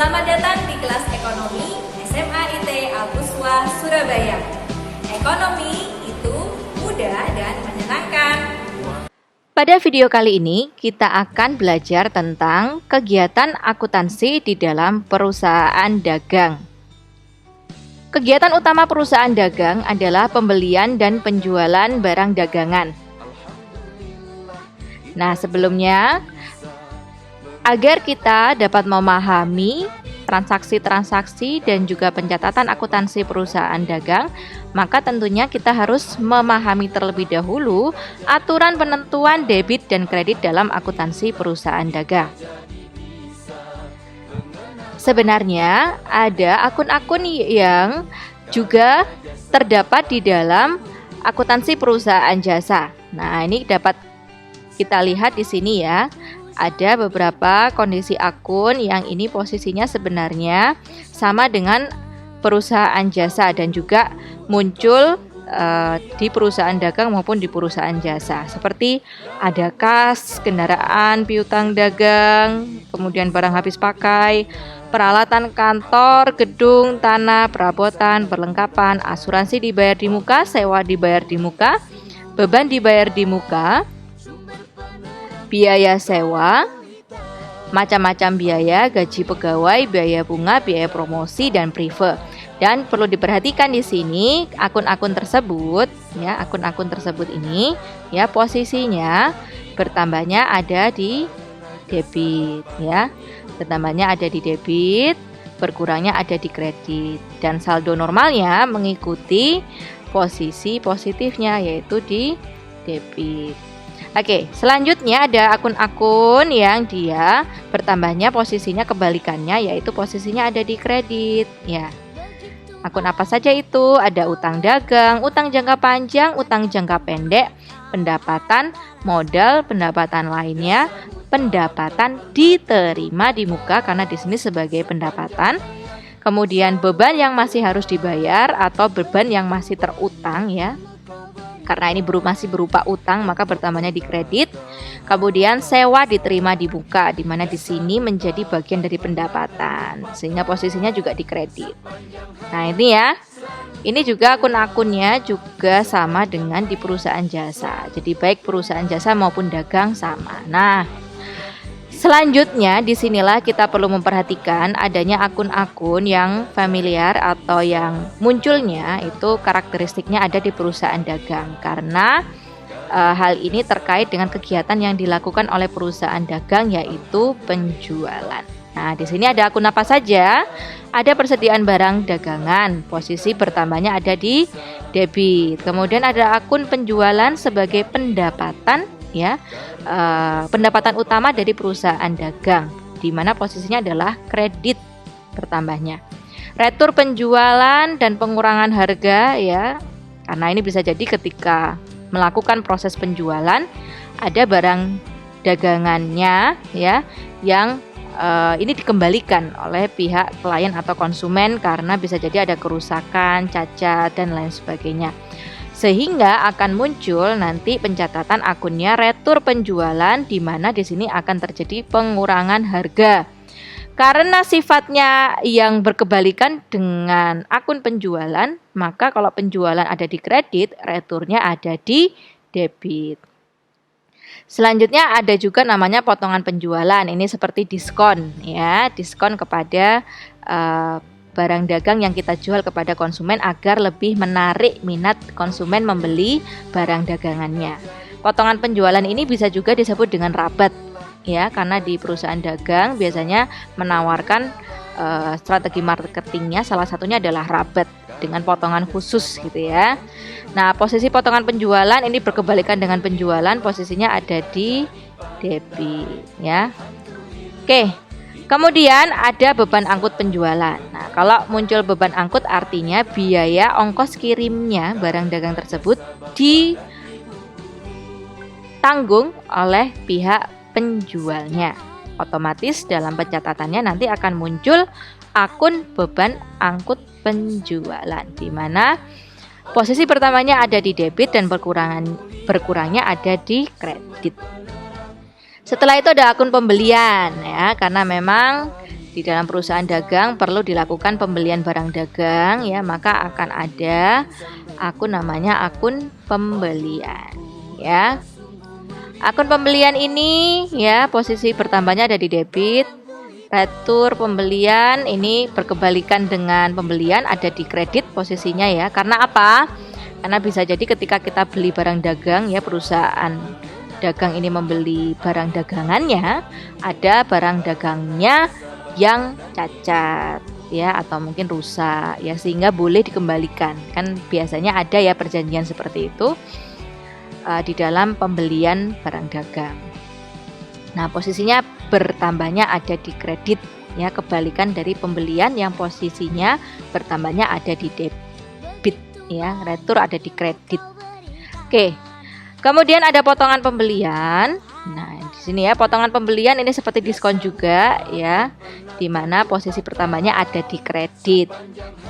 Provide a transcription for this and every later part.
Selamat datang di kelas Ekonomi SMA IT Al-Quswa, Surabaya. Ekonomi itu mudah dan menyenangkan. Pada video kali ini, kita akan belajar tentang kegiatan akuntansi di dalam perusahaan dagang. Kegiatan utama perusahaan dagang adalah pembelian dan penjualan barang dagangan. Nah, sebelumnya, agar kita dapat memahami transaksi-transaksi dan juga pencatatan akuntansi perusahaan dagang, maka tentunya kita harus memahami terlebih dahulu aturan penentuan debit dan kredit dalam akuntansi perusahaan dagang. Sebenarnya ada akun-akun yang juga terdapat di dalam akuntansi perusahaan jasa. Nah, ini dapat kita lihat di sini ya. Ada beberapa kondisi akun yang ini posisinya sebenarnya sama dengan perusahaan jasa dan juga muncul di perusahaan dagang maupun di perusahaan jasa. Seperti ada kas, kendaraan, piutang dagang, kemudian barang habis pakai, peralatan kantor, gedung, tanah, perabotan, perlengkapan, asuransi dibayar di muka, sewa dibayar di muka, beban dibayar di muka, biaya sewa, macam-macam biaya, gaji pegawai, biaya bunga, biaya promosi, dan prive. Dan perlu diperhatikan di sini akun-akun tersebut, ya, akun-akun tersebut ini, ya, posisinya bertambahnya ada di debit, ya, bertambahnya ada di debit, berkurangnya ada di kredit, dan saldo normalnya mengikuti posisi positifnya yaitu di debit. Oke, selanjutnya ada akun-akun yang dia bertambahnya posisinya kebalikannya, yaitu posisinya ada di kredit, ya. Akun apa saja itu? Ada utang dagang, utang jangka panjang, utang jangka pendek, pendapatan, modal, pendapatan lainnya, pendapatan diterima di muka karena di sini sebagai pendapatan. Kemudian beban yang masih harus dibayar atau beban yang masih terutang, ya. Karena ini masih berupa utang, maka bertambahnya di kredit. Kemudian sewa diterima di muka, di mana di sini menjadi bagian dari pendapatan, sehingga posisinya juga di kredit. Nah, ini ya. Ini juga akun-akunnya juga sama dengan di perusahaan jasa. Jadi baik perusahaan jasa maupun dagang sama. Nah, selanjutnya disinilah kita perlu memperhatikan adanya akun-akun yang familiar atau yang munculnya itu karakteristiknya ada di perusahaan dagang, karena hal ini terkait dengan kegiatan yang dilakukan oleh perusahaan dagang yaitu penjualan. Nah, di sini ada akun apa saja? Ada persediaan barang dagangan, posisi bertambahnya ada di debit. Kemudian ada akun penjualan sebagai pendapatan, ya, pendapatan utama dari perusahaan dagang, di mana posisinya adalah kredit bertambahnya. Retur penjualan dan pengurangan harga, ya, karena ini bisa jadi ketika melakukan proses penjualan ada barang dagangannya, ya, yang ini dikembalikan oleh pihak klien atau konsumen karena bisa jadi ada kerusakan, cacat, dan lain sebagainya. Sehingga akan muncul nanti pencatatan akunnya retur penjualan, di mana di sini akan terjadi pengurangan harga. Karena sifatnya yang berkebalikan dengan akun penjualan, maka kalau penjualan ada di kredit, returnya ada di debit. Selanjutnya ada juga namanya potongan penjualan. Ini seperti diskon, ya, diskon kepada barang dagang yang kita jual kepada konsumen agar lebih menarik minat konsumen membeli barang dagangannya. Potongan penjualan ini bisa juga disebut dengan rabat, ya, karena di perusahaan dagang biasanya menawarkan strategi marketingnya salah satunya adalah rabat dengan potongan khusus, gitu ya. Nah, posisi potongan penjualan ini berkebalikan dengan penjualan, posisinya ada di debit, ya. Oke. Kemudian ada beban angkut penjualan. Nah, kalau muncul beban angkut artinya biaya ongkos kirimnya barang dagang tersebut ditanggung oleh pihak penjualnya. Otomatis dalam pencatatannya nanti akan muncul akun beban angkut penjualan, di mana posisi pertamanya ada di debit dan berkurangnya ada di kredit. Setelah itu ada akun pembelian, ya, karena memang di dalam perusahaan dagang perlu dilakukan pembelian barang dagang ya, maka akan ada akun namanya akun pembelian ya. Akun pembelian ini ya posisi pertamanya ada di debit. Retur pembelian ini berkebalikan dengan pembelian, ada di kredit posisinya ya. Karena apa? Karena bisa jadi ketika kita beli barang dagang ya, perusahaan dagang ini membeli barang dagangannya, ada barang dagangnya yang cacat ya, atau mungkin rusak ya, sehingga boleh dikembalikan. Kan biasanya ada ya perjanjian seperti itu di dalam pembelian barang dagang. Nah, posisinya bertambahnya ada di kredit ya, kebalikan dari pembelian yang posisinya bertambahnya ada di debit ya, retur ada di kredit. Oke. Kemudian ada potongan pembelian. Nah, di sini ya potongan pembelian ini seperti diskon juga ya, di mana posisi pertamanya ada di kredit.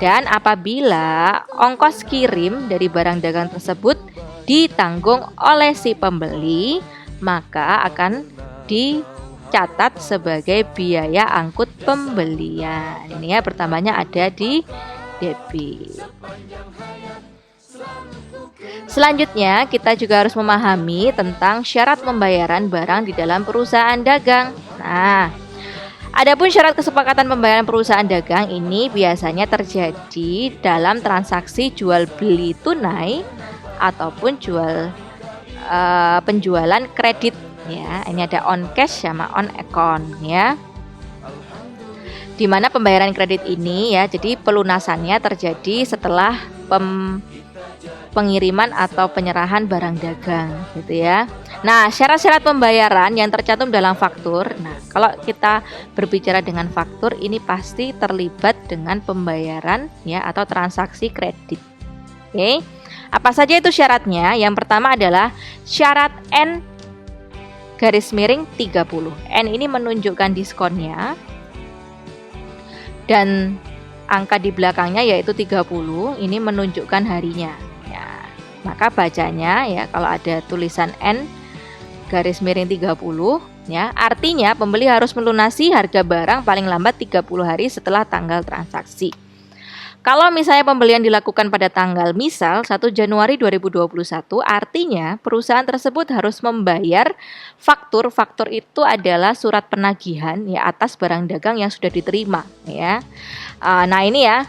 Dan apabila ongkos kirim dari barang dagang tersebut ditanggung oleh si pembeli, maka akan dicatat sebagai biaya angkut pembelian. Ini ya pertamanya ada di debit. Selanjutnya kita juga harus memahami tentang syarat pembayaran barang di dalam perusahaan dagang. Nah, adapun syarat kesepakatan pembayaran perusahaan dagang ini biasanya terjadi dalam transaksi jual beli tunai ataupun penjualan kredit ya. Ini ada on cash sama on account ya. Di mana pembayaran kredit ini ya, jadi pelunasannya terjadi setelah pengiriman atau penyerahan barang dagang gitu ya. Nah, syarat-syarat pembayaran yang tercantum dalam faktur. Nah, kalau kita berbicara dengan faktur ini pasti terlibat dengan pembayaran ya atau transaksi kredit. Oke. Apa saja itu syaratnya? Yang pertama adalah syarat N_30. N ini menunjukkan diskonnya dan angka di belakangnya yaitu 30, ini menunjukkan harinya ya. Maka bacanya ya kalau ada tulisan N_30 ya, artinya pembeli harus melunasi harga barang paling lambat 30 hari setelah tanggal transaksi. Kalau misalnya pembelian dilakukan pada tanggal misal 1 Januari 2021, artinya perusahaan tersebut harus membayar faktur. Faktur itu adalah surat penagihan ya atas barang dagang yang sudah diterima ya. Nah ini ya,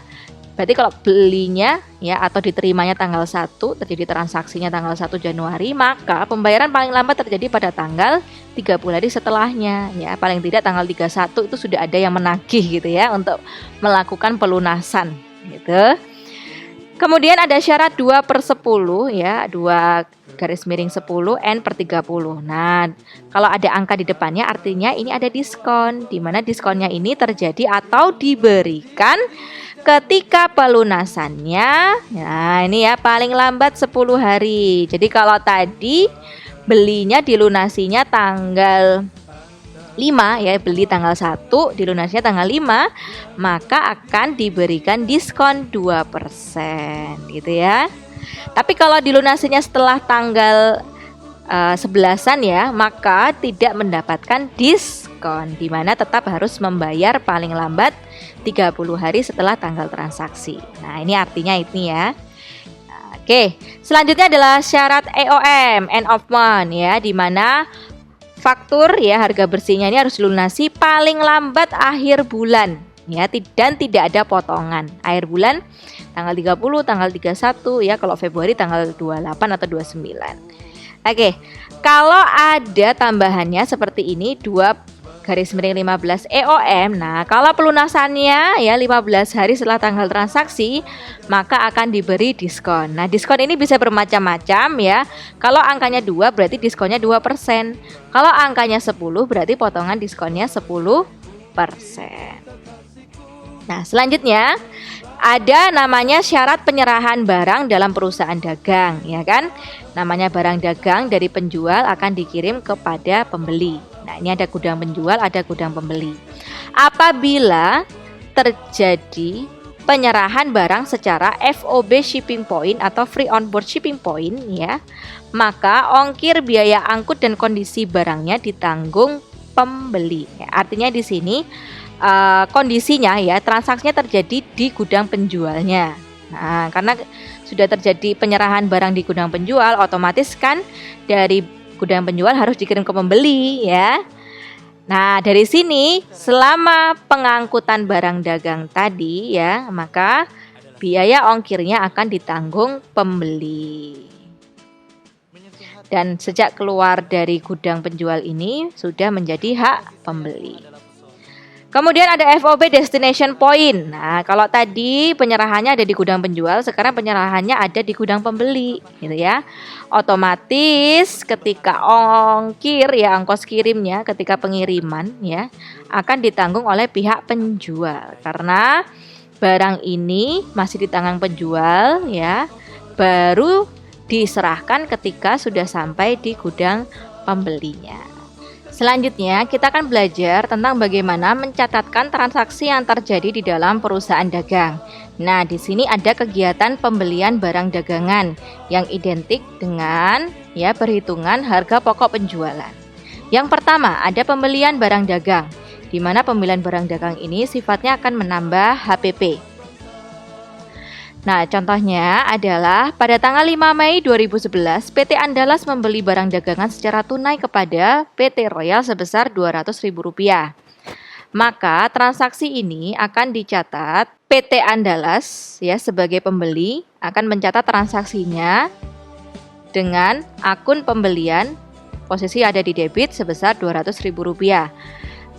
berarti kalau belinya ya atau diterimanya tanggal 1, terjadi transaksinya tanggal 1 Januari, maka pembayaran paling lambat terjadi pada tanggal 30 hari setelahnya ya. Paling tidak tanggal 31 itu sudah ada yang menagih gitu ya untuk melakukan pelunasan gitu. Kemudian ada syarat 2/10 ya, 2/10 N/30. Nah, kalau ada angka di depannya artinya ini ada diskon, di mana diskonnya ini terjadi atau diberikan ketika pelunasannya. Nah, ini ya paling lambat 10 hari. Jadi kalau tadi belinya dilunasinya tanggal 5 ya, beli tanggal 1 dilunasinya tanggal 5, maka akan diberikan diskon 2% gitu ya. Tapi kalau dilunasinya setelah tanggal 11-an ya, maka tidak mendapatkan diskon, di mana tetap harus membayar paling lambat 30 hari setelah tanggal transaksi. Nah, ini artinya ini ya. Oke, selanjutnya adalah syarat EOM, end of month ya, di mana faktur ya harga bersihnya ini harus dilunasi paling lambat akhir bulan ya, dan tidak ada potongan. Akhir bulan tanggal 30, tanggal 31 ya, kalau Februari tanggal 28 atau 29. Oke, kalau ada tambahannya seperti ini 2/15 EOM. Nah, kalau pelunasannya ya 15 hari setelah tanggal transaksi, maka akan diberi diskon. Nah, diskon ini bisa bermacam-macam ya. Kalau angkanya 2 berarti diskonnya 2%. Kalau angkanya 10 berarti potongan diskonnya 10%. Nah, selanjutnya ada namanya syarat penyerahan barang dalam perusahaan dagang ya kan. Namanya barang dagang dari penjual akan dikirim kepada pembeli. Nah, ini ada gudang penjual, ada gudang pembeli. Apabila terjadi penyerahan barang secara FOB shipping point atau free on board shipping point ya, maka ongkir biaya angkut dan kondisi barangnya ditanggung pembeli. Ya, artinya di sini kondisinya ya, transaksinya terjadi di gudang penjualnya. Nah, karena sudah terjadi penyerahan barang di gudang penjual, otomatis kan dari gudang penjual harus dikirim ke pembeli ya. Nah, dari sini selama pengangkutan barang dagang tadi ya, maka biaya ongkirnya akan ditanggung pembeli. Dan sejak keluar dari gudang penjual ini sudah menjadi hak pembeli. Kemudian ada FOB Destination Point. Nah, kalau tadi penyerahannya ada di gudang penjual, sekarang penyerahannya ada di gudang pembeli, gitu ya. Otomatis ketika ongkir ya, ongkos kirimnya ketika pengiriman ya, akan ditanggung oleh pihak penjual karena barang ini masih di tangan penjual ya, baru diserahkan ketika sudah sampai di gudang pembelinya. Selanjutnya, kita akan belajar tentang bagaimana mencatatkan transaksi yang terjadi di dalam perusahaan dagang. Nah, di sini ada kegiatan pembelian barang dagangan yang identik dengan ya perhitungan harga pokok penjualan. Yang pertama, ada pembelian barang dagang, di mana pembelian barang dagang ini sifatnya akan menambah HPP. Nah, contohnya adalah pada tanggal 5 Mei 2011, PT Andalas membeli barang dagangan secara tunai kepada PT Royal sebesar Rp200.000. Maka transaksi ini akan dicatat PT Andalas ya sebagai pembeli akan mencatat transaksinya dengan akun pembelian posisi ada di debit sebesar Rp200.000.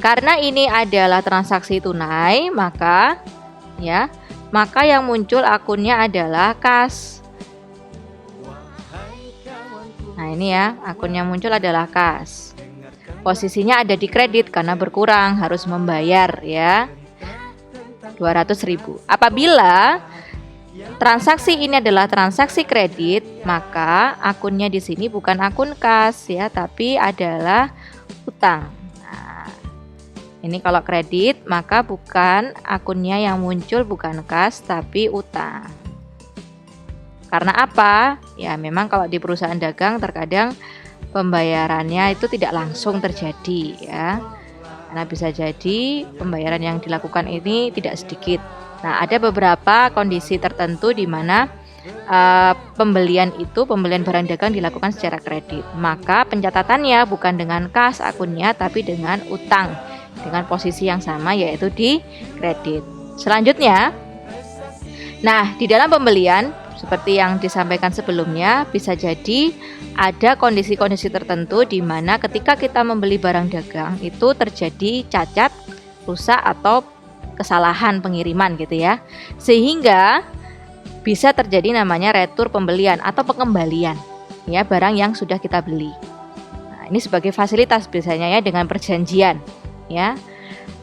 Karena ini adalah transaksi tunai, maka yang muncul akunnya adalah kas. Nah, ini ya, akunnya muncul adalah kas. Posisinya ada di kredit karena berkurang, harus membayar ya. 200.000. Apabila transaksi ini adalah transaksi kredit, maka akunnya di sini bukan akun kas ya, tapi adalah utang. Ini kalau kredit, maka bukan akunnya yang muncul bukan kas tapi utang. Karena apa? Ya memang kalau di perusahaan dagang terkadang pembayarannya itu tidak langsung terjadi ya. Karena bisa jadi pembayaran yang dilakukan ini tidak sedikit. Nah, ada beberapa kondisi tertentu di mana pembelian barang dagang dilakukan secara kredit. Maka pencatatannya bukan dengan kas akunnya tapi dengan utang. Dengan posisi yang sama yaitu di kredit. Selanjutnya, nah di dalam pembelian seperti yang disampaikan sebelumnya bisa jadi ada kondisi-kondisi tertentu di mana ketika kita membeli barang dagang itu terjadi cacat, rusak atau kesalahan pengiriman gitu ya. Sehingga bisa terjadi namanya retur pembelian atau pengembalian ya barang yang sudah kita beli. Nah, ini sebagai fasilitas biasanya ya dengan perjanjian. Ya.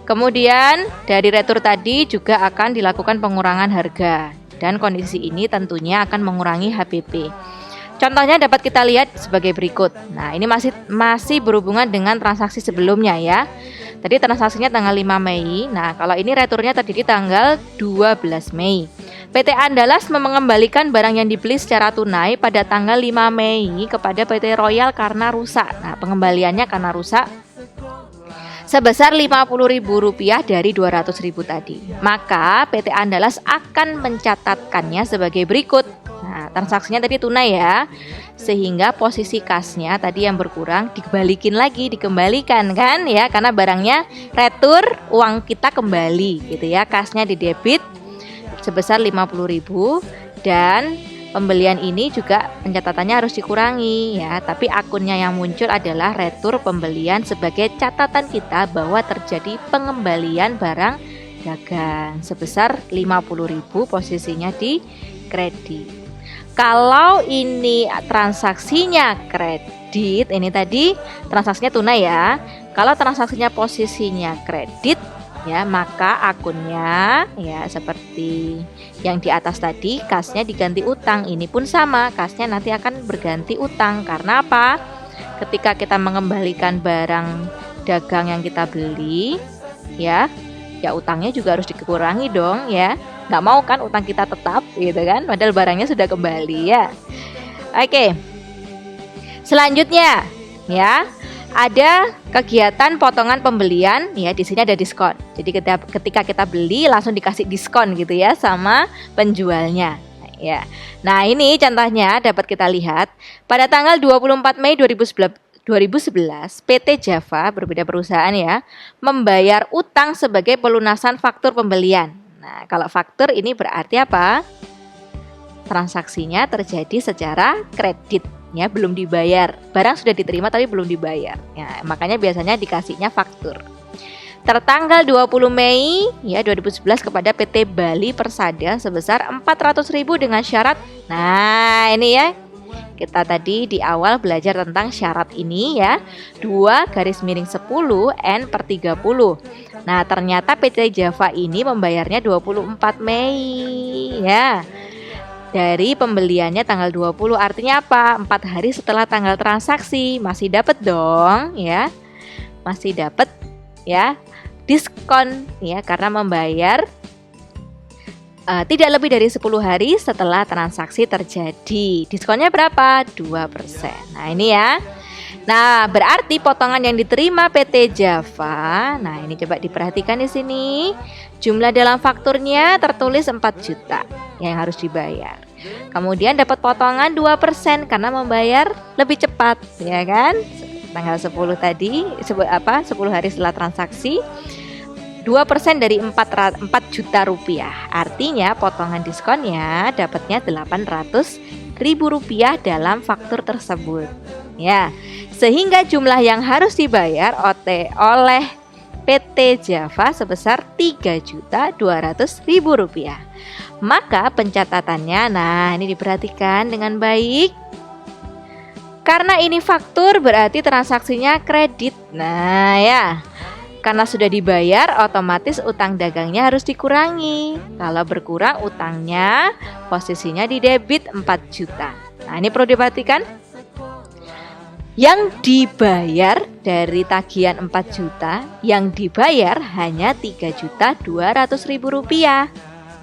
Kemudian dari retur tadi juga akan dilakukan pengurangan harga dan kondisi ini tentunya akan mengurangi HPP. Contohnya dapat kita lihat sebagai berikut. Nah, ini masih berhubungan dengan transaksi sebelumnya ya. Tadi transaksinya tanggal 5 Mei. Nah, kalau ini returnya terjadi tanggal 12 Mei. PT Andalas mengembalikan barang yang dibeli secara tunai pada tanggal 5 Mei kepada PT Royal karena rusak. Nah, pengembaliannya karena rusak sebesar Rp50.000 dari Rp200.000 tadi. Maka PT Andalas akan mencatatkannya sebagai berikut. Nah, transaksinya tadi tunai ya. Sehingga posisi kasnya tadi yang berkurang dikembalikan kan ya, karena barangnya retur, uang kita kembali gitu ya. Kasnya di debit sebesar Rp50.000 dan pembelian ini juga pencatatannya harus dikurangi ya, tapi akunnya yang muncul adalah retur pembelian sebagai catatan kita bahwa terjadi pengembalian barang dagang sebesar Rp50.000 posisinya di kredit. Kalau ini transaksinya kredit, ini tadi transaksinya tunai ya. Kalau transaksinya posisinya kredit ya, maka akunnya ya seperti yang di atas tadi, kasnya diganti utang. Ini pun sama, kasnya nanti akan berganti utang. Karena apa? Ketika kita mengembalikan barang dagang yang kita beli ya utangnya juga harus dikurangi dong ya. Nggak mau kan utang kita tetap gitu kan, padahal barangnya sudah kembali ya. Oke. Selanjutnya ya, ada kegiatan potongan pembelian ya, di sini ada diskon. Jadi ketika kita beli langsung dikasih diskon gitu ya sama penjualnya. Ya. Nah, ini contohnya dapat kita lihat pada tanggal 24 Mei 2011 PT Java, berbeda perusahaan ya, membayar utang sebagai pelunasan faktur pembelian. Nah, kalau faktur ini berarti apa? Transaksinya terjadi secara kredit. Ya, belum dibayar. Barang sudah diterima tapi belum dibayar. Ya, makanya biasanya dikasihnya faktur. Tertanggal 20 Mei ya 2011 kepada PT Bali Persada sebesar 400.000 dengan syarat. Nah, ini ya. Kita tadi di awal belajar tentang syarat ini ya. 2/10 N/30. Nah, ternyata PT Java ini membayarnya 24 Mei ya. Dari pembeliannya tanggal 20, artinya apa? 4 hari setelah tanggal transaksi. Masih dapat dong ya. Masih dapat ya diskon ya, karena membayar tidak lebih dari 10 hari setelah transaksi terjadi. Diskonnya berapa? 2%. Nah, ini ya. Nah, berarti potongan yang diterima PT Java. Nah, ini coba diperhatikan di sini. Jumlah dalam fakturnya tertulis 4 juta yang harus dibayar. Kemudian dapat potongan 2% karena membayar lebih cepat, ya kan? Tanggal 10 tadi, 10 hari setelah transaksi. 2% dari 4 juta rupiah. Artinya potongan diskonnya dapatnya 800.000 rupiah dalam faktur tersebut. Ya, sehingga jumlah yang harus dibayar oleh PT Java sebesar 3.200.000 rupiah. Maka pencatatannya, nah ini diperhatikan dengan baik. Karena ini faktur berarti transaksinya kredit. Nah ya, karena sudah dibayar otomatis utang dagangnya harus dikurangi. Kalau berkurang utangnya posisinya di debit 4 juta. Nah ini perlu diperhatikan. Yang dibayar dari tagihan 4 juta, yang dibayar hanya 3.200.000 rupiah.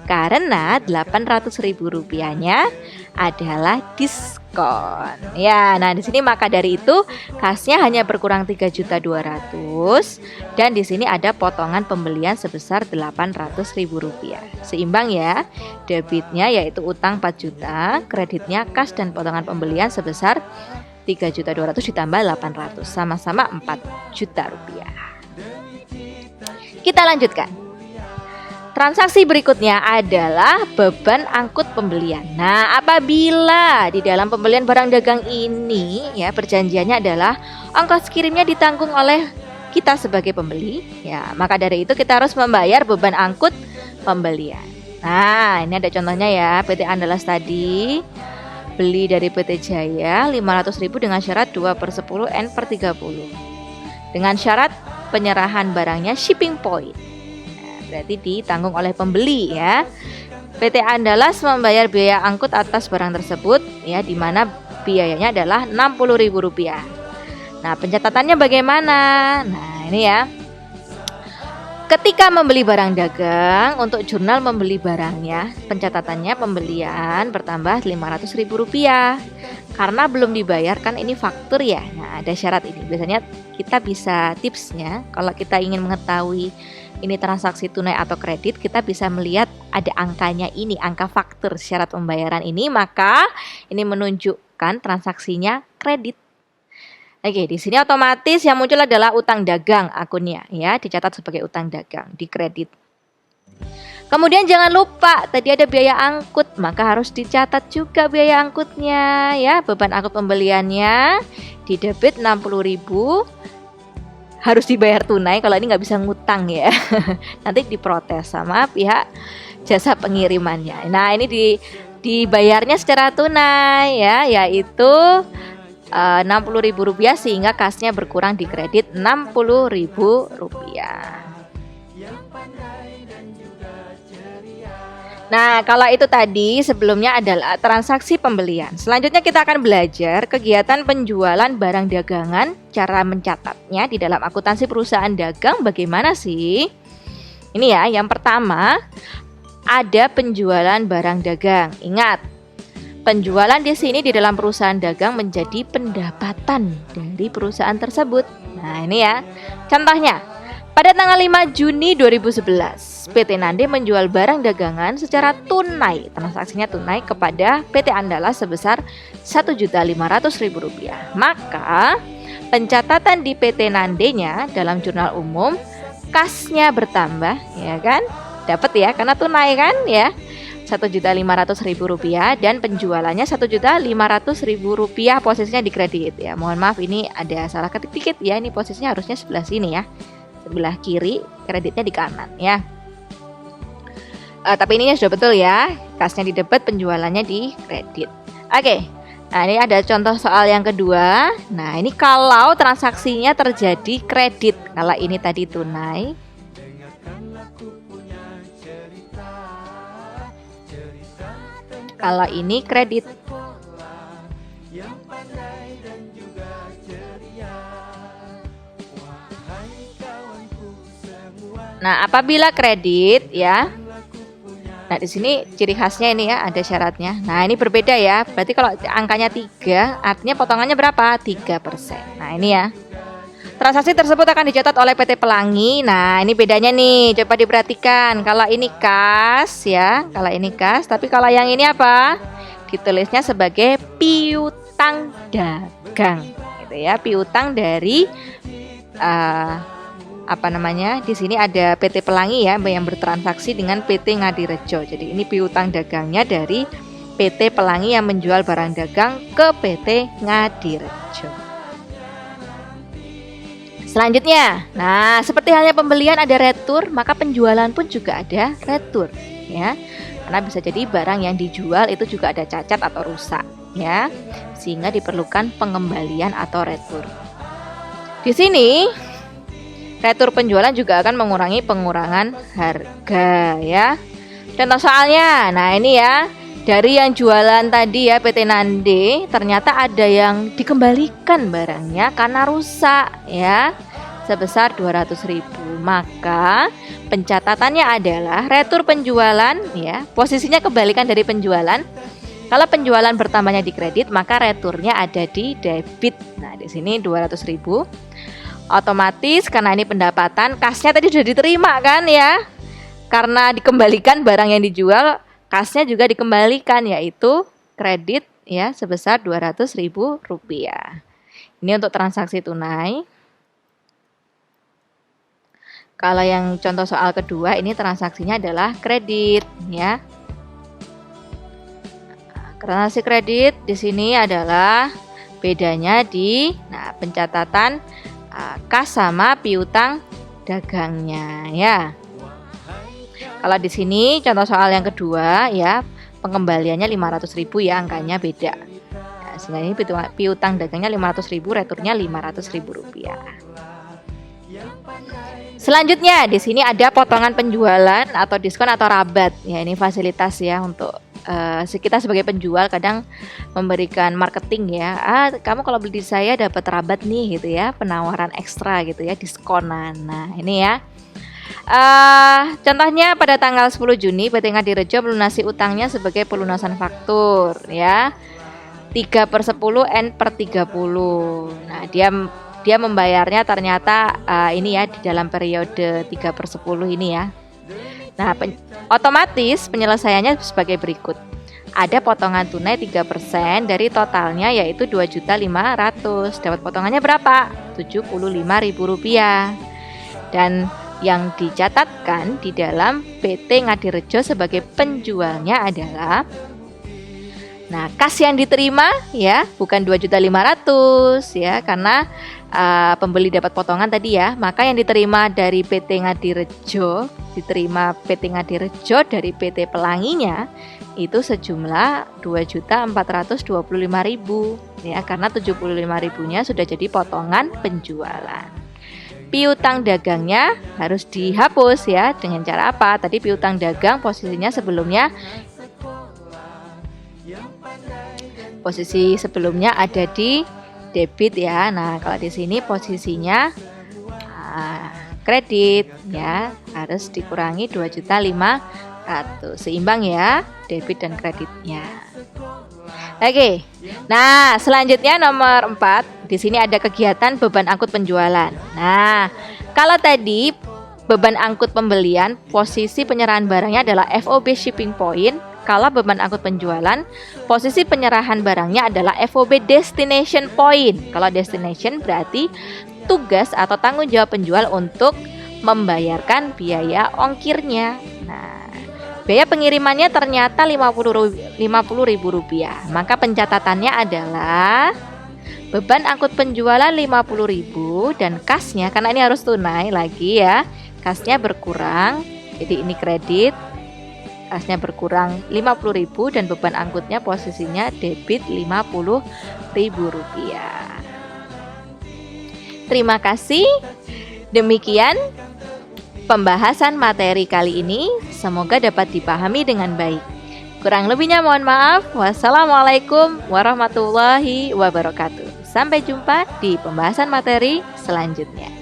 Karena 800.000 rupiahnya adalah diskon. Ya, nah di sini maka dari itu kasnya hanya berkurang 3.200.000 dan di sini ada potongan pembelian sebesar 800.000 rupiah. Seimbang ya. Debitnya yaitu utang 4 juta, kreditnya kas dan potongan pembelian sebesar 3.200.000 ditambah 800, sama-sama 4 juta rupiah. Kita lanjutkan. Transaksi berikutnya adalah beban angkut pembelian. Nah, apabila di dalam pembelian barang dagang ini ya perjanjiannya adalah ongkos kirimnya ditanggung oleh kita sebagai pembeli, ya maka dari itu kita harus membayar beban angkut pembelian. Nah, ini ada contohnya ya, PT Andalas tadi beli dari PT Jaya 500.000 dengan syarat 2/10 N/30. Dengan syarat penyerahan barangnya shipping point. Nah, berarti ditanggung oleh pembeli ya. PT Andalas membayar biaya angkut atas barang tersebut ya, di mana biayanya adalah 60.000 rupiah. Nah, pencatatannya bagaimana? Nah, ini ya. Ketika membeli barang dagang, untuk jurnal membeli barangnya, pencatatannya pembelian bertambah 500.000 rupiah. Karena belum dibayarkan ini faktur ya. Nah, ada syarat ini. Biasanya kita bisa tipsnya, kalau kita ingin mengetahui ini transaksi tunai atau kredit, kita bisa melihat ada angkanya ini, angka faktur syarat pembayaran ini, maka ini menunjukkan transaksinya kredit. Oke, di sini otomatis yang muncul adalah utang dagang akunnya ya, dicatat sebagai utang dagang, dikredit. Kemudian jangan lupa tadi ada biaya angkut, maka harus dicatat juga biaya angkutnya ya, beban angkut pembeliannya di debit 60.000, harus dibayar tunai, kalau ini nggak bisa ngutang ya. Nanti diprotes sama pihak jasa pengirimannya. Nah, ini dibayarnya secara tunai ya, yaitu 60.000 rupiah sehingga kasnya berkurang di kredit 60.000 rupiah. Nah, kalau itu tadi sebelumnya adalah transaksi pembelian. Selanjutnya kita akan belajar kegiatan penjualan barang dagangan, cara mencatatnya di dalam akuntansi perusahaan dagang bagaimana sih? Ini ya, yang pertama ada penjualan barang dagang. Ingat, Penjualan di sini di dalam perusahaan dagang menjadi pendapatan dari perusahaan tersebut. Nah, ini ya. Contohnya, pada tanggal 5 Juni 2011, PT Nande menjual barang dagangan secara tunai, transaksinya tunai kepada PT Andala sebesar Rp1.500.000. Maka, pencatatan di PT Nande-nya dalam jurnal umum, kasnya bertambah, ya kan? Dapat ya, karena tunai kan ya. Rp1.500.000 dan penjualannya Rp1.500.000, posisinya di kredit ya. Mohon maaf ini ada salah ketik dikit ya, ini posisinya harusnya sebelah sini ya, sebelah kiri, kreditnya di kanan ya. Tapi ini sudah betul ya, kasnya di debit, penjualannya di kredit. Oke, nah ini ada contoh soal yang kedua. Nah ini kalau transaksinya terjadi kredit, kalau ini tadi tunai. Kalau ini kredit. Nah, apabila kredit ya. Nah, di sini ciri khasnya ini ya, ada syaratnya. Nah, ini berbeda ya. Berarti kalau angkanya 3, artinya potongannya berapa? 3%. Nah, ini ya. Transaksi tersebut akan dicatat oleh PT Pelangi. Nah, ini bedanya nih. Coba diperhatikan. Kalau ini kas ya, kalau ini kas. Tapi kalau yang ini apa? Ditulisnya sebagai piutang dagang, gitu ya. Piutang dari Di sini ada PT Pelangi ya, yang bertransaksi dengan PT Ngadirejo. Jadi ini piutang dagangnya dari PT Pelangi yang menjual barang dagang ke PT Ngadirejo. Selanjutnya, nah seperti halnya pembelian ada retur, maka penjualan pun juga ada retur ya. Karena bisa jadi barang yang dijual itu juga ada cacat atau rusak ya, sehingga diperlukan pengembalian atau retur. Di sini retur penjualan juga akan mengurangi pengurangan harga ya. Contoh soalnya, nah ini ya, dari yang jualan tadi ya PT Nande, ternyata ada yang dikembalikan barangnya karena rusak ya, sebesar 200.000. Maka pencatatannya adalah retur penjualan ya, posisinya kebalikan dari penjualan. Kalau penjualan bertambahnya di kredit, maka returnya ada di debit. Nah, di sini 200.000. Otomatis karena ini pendapatan, kasnya tadi sudah diterima kan ya. Karena dikembalikan barang yang dijual, kasnya juga dikembalikan, yaitu kredit ya sebesar Rp200.000. Ini untuk transaksi tunai. Kalau yang contoh soal kedua, ini transaksinya adalah kredit ya. Transaksi kredit di sini adalah bedanya di pencatatan kas sama piutang dagangnya ya. Kalau di sini contoh soal yang kedua ya, pengembaliannya 500.000 ya, angkanya beda. Nah, sehingga ini piutang dagangnya 500.000, returnya Rp500.000. Selanjutnya di sini ada potongan penjualan atau diskon atau rabat. Ya, ini fasilitas ya untuk kita sebagai penjual kadang memberikan marketing ya. Kamu kalau beli di saya dapat rabat nih gitu ya, penawaran ekstra gitu ya, diskonan. Nah, ini ya. Contohnya pada tanggal 10 Juni PT Ngadirejo melunasi utangnya sebagai pelunasan faktur ya, 3/10 N/30. Nah dia membayarnya ternyata ini ya di dalam periode 3/10 ini ya. Nah otomatis penyelesaiannya sebagai berikut. Ada potongan tunai 3% dari totalnya yaitu Rp2.500.000. Dapat potongannya berapa? Rp75.000. Dan yang dicatatkan di dalam PT Ngadirejo sebagai penjualnya adalah kas yang diterima ya, bukan Rp2.500.000 ya, karena pembeli dapat potongan tadi ya. Maka yang diterima dari PT Ngadirejo, diterima PT Ngadirejo dari PT Pelanginya itu sejumlah Rp2.425.000 ya, karena Rp75.000-nya sudah jadi potongan penjualan. Piutang dagangnya harus dihapus ya. Dengan cara apa? Tadi piutang dagang posisinya posisi sebelumnya ada di debit ya. Nah, kalau di sini posisinya kredit ya, harus dikurangi Rp2.500.000. Seimbang ya debit dan kreditnya. Oke. Nah, selanjutnya nomor 4. Di sini ada kegiatan beban angkut penjualan. Nah, kalau tadi beban angkut pembelian, posisi penyerahan barangnya adalah FOB shipping point. Kalau beban angkut penjualan, posisi penyerahan barangnya adalah FOB destination point. Kalau destination berarti tugas atau tanggung jawab penjual untuk membayarkan biaya ongkirnya. Nah, biaya pengirimannya ternyata Rp50.000. Maka pencatatannya adalah beban angkut penjualan Rp50.000 dan kasnya, karena ini harus tunai lagi ya, kasnya berkurang. Jadi ini kredit, kasnya berkurang Rp50.000 dan beban angkutnya posisinya debit Rp50.000. Terima kasih. Demikian pembahasan materi kali ini, semoga dapat dipahami dengan baik. Kurang lebihnya mohon maaf. Wassalamualaikum warahmatullahi wabarakatuh. Sampai jumpa di pembahasan materi selanjutnya.